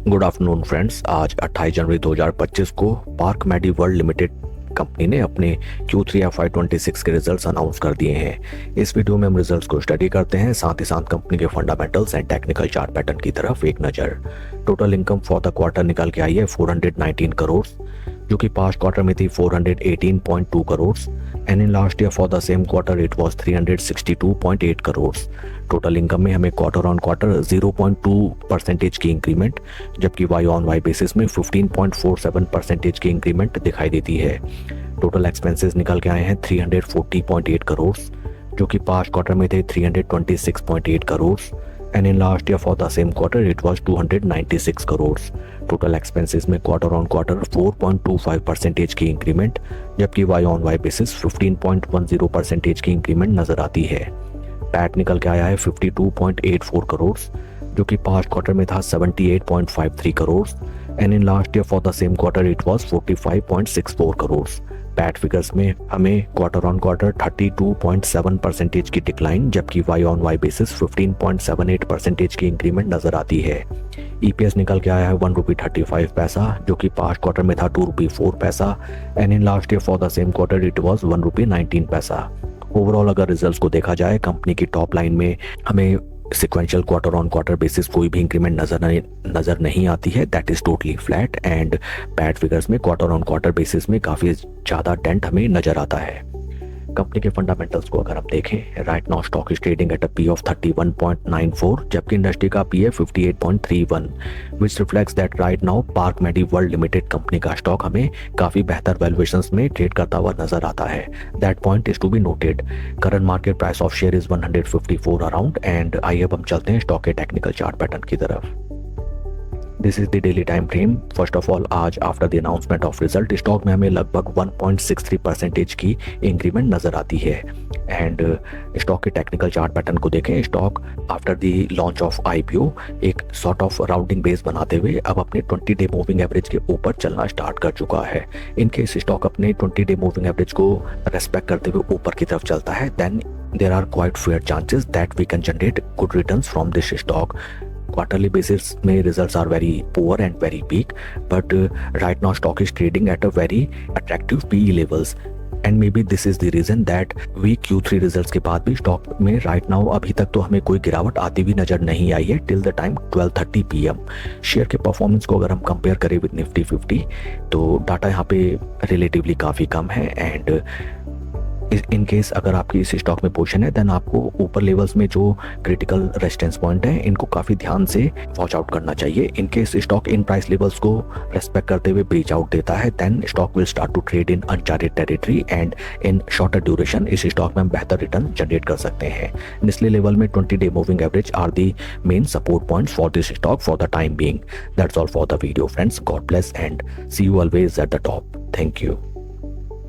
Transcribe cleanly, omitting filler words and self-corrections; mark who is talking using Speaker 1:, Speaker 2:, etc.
Speaker 1: Good afternoon friends. आज 28 जनवरी 2025 को park Medi World limited company ने अपने Q3 FY26 के रिजल्ट्स अनाउंस कर दिए हैं। इस वीडियो में हम रिजल्ट्स को स्टडी करते हैं, साथ ही साथ कंपनी के fundamentals and technical chart pattern की तरफ एक नज़र। Total income for the quarter निकल के आई है 419 करोड़, जो कि पास्ट क्वार्टर में थी 418.2 crore and in last year for the same quarter it was 362.8 crore. Total income में हमें क्वार्टर ऑन क्वार्टर 0.2% की इंक्रीमेंट, जबकि वाई ऑन वाई बेसिस में 15.47% की इंक्रीमेंट दिखाई देती है। टोटल एक्सपेंसेस निकल के आए हैं 340.8 करोड़, जो कि पास्ट क्वार्टर में थे 326.8 crore and in last year for the same quarter it was 296 crore. Total expenses में क्वार्टर ऑन क्वार्टर 4.25% की इंक्रीमेंट, जबकि वाई ऑन वाई बेसिस 15.10% की इंक्रीमेंट नजर आती है। पैट निकल के आया है 52.84 करोड़, जो कि पास्ट क्वार्टर में था 78.53 crore and in last year for the same quarter it was 45.64 crore. PAT figures में हमें क्वार्टर ऑन क्वार्टर 32.7% की डिक्लाइन, जबकि वाई ऑन वाई बेसिस 15.78% की इंक्रीमेंट नजर आती है। ईपीएस निकल के आया है 1 रुपी 35 पैसा, जो कि पास्ट क्वार्टर में था 2 रुपी 4 पैसा and in last year for the same quarter it was 1 रुपी 19 पैसा। ओवरऑल अगर रिजल्ट्स को देखा जाए, कंपनी की टॉप लाइन में हमें sequential quarter on quarter basis कोई भी इंक्रीमेंट नजर नहीं आती है, that is totally flat and PAT figures में क्वार्टर ऑन क्वार्टर बेसिस में काफ़ी ज़्यादा डेंट हमें नजर आता है। कंपनी के फंडामेंटल्स को अगर हम देखें, right now stock is trading at a PE of 31.94, जबकि इंडस्ट्री का पी है 58.31, which reflects that right now Park Medi World limited company का स्टॉक हमें काफ़ी बेहतर वैल्यूएशंस में ट्रेड करता हुआ नजर आता है। That point is to be noted. Current market price of share is 154 around and आइए अब हम चलते हैं स्टॉक के टेक्निकल चार्ट पैटर्न की तरफ। This is the daily time frame. First of all, आज after the announcement of result stock में हमें लगभग 1.63% की इंक्रीमेंट नजर आती है एंड स्टॉक के टेक्निकल चार्ट पैटर्न को देखें। Stock after the launch of IPO एक सॉर्ट ऑफ राउंडिंग बेस बनाते हुए अब अपने 20 डे मूविंग एवरेज के ऊपर चलना स्टार्ट कर चुका है। इन केस स्टॉक अपने 20 डे मूविंग एवरेज को रेस्पेक्ट करते हुए ऊपर की तरफ चलता है, then there are quite fair chances that we can generate good returns from this stock. Quarterly basis में results are very poor and very weak, but right now stock is trading at a very attractive PE levels and maybe this is the reason that weak Q3 results के बाद भी stock में right now अभी तक तो हमें कोई गिरावट आती हुई नजर नहीं आई है till the time 12:30 PM। Share के परफॉर्मेंस को अगर हम कंपेयर करें विद निफ्टी 50 तो डाटा यहाँ पे रिलेटिवली काफ़ी कम है एंड इन केस अगर आपकी इस स्टॉक में पोजीशन है, देन आपको ऊपर लेवल्स में जो क्रिटिकल रेजिस्टेंस पॉइंट है इनको काफ़ी ध्यान से वॉच आउट करना चाहिए। In case stock in price levels को रेस्पेक्ट करते हुए ब्रीच आउट देता है, then stock will start to trade in uncharted territory and in shorter duration इस स्टॉक में हम बेहतर रिटर्न जनरेट कर सकते हैं। निचले लेवल में 20 day moving average are the main support points for this stock for the time being. That's all for the video friends. God bless and see you always at the top. Thank you.